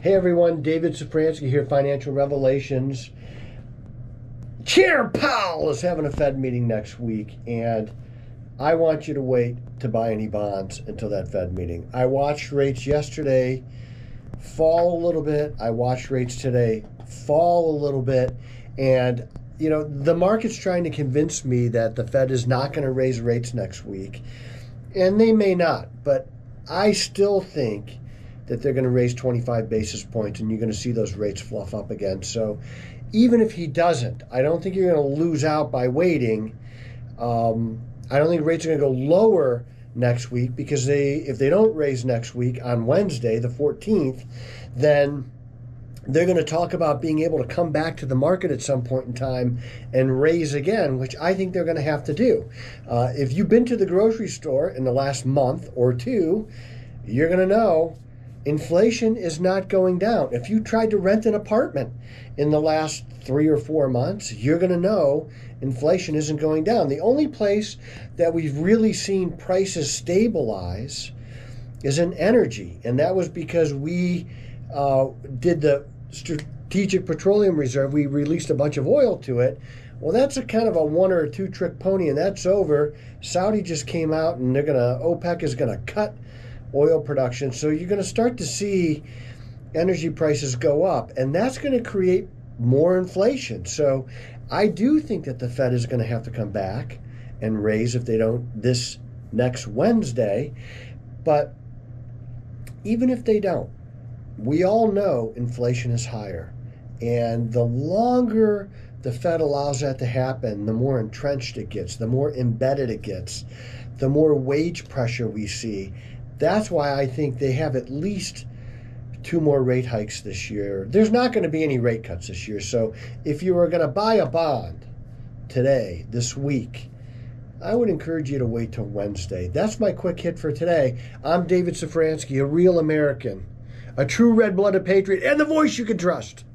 Hey everyone, David Safransky here, Financial Revelations. Chair Powell is having a Fed meeting next week, and I want you to wait to buy any bonds until that Fed meeting. I watched rates yesterday fall a little bit. I watched rates today fall a little bit, and the market's trying to convince me that the Fed is not going to raise rates next week, and they may not, but I still think that they're going to raise 25 basis points, and you're going to see those rates fluff up again. So even if he doesn't, I don't think you're going to lose out by waiting. I don't think rates are going to go lower next week, because if they don't raise next week on Wednesday, the 14th, then they're going to talk about being able to come back to the market at some point in time and raise again, which I think they're going to have to do. If you've been to the grocery store in the last month or two, you're going to know inflation is not going down. If you tried to rent an apartment in the last 3 or 4 months, you're going to know inflation isn't going down. The only place that we've really seen prices stabilize is in energy, and that was because we did the Strategic Petroleum Reserve. We released a bunch of oil to it. Well, that's a kind of a 1 or 2 trick pony, and that's over. Saudi just came out, and OPEC is going to cut oil production. So you're going to start to see energy prices go up, and that's going to create more inflation. So I do think that the Fed is going to have to come back and raise if they don't this next Wednesday. But even if they don't, we all know inflation is higher. And the longer the Fed allows that to happen, the more entrenched it gets, the more embedded it gets, the more wage pressure we see. That's why I think they have at least 2 more rate hikes this year. There's not going to be any rate cuts this year. So if you were going to buy a bond today, this week, I would encourage you to wait till Wednesday. That's my quick hit for today. I'm David Safransky, a real American, a true red-blooded patriot, and the voice you can trust.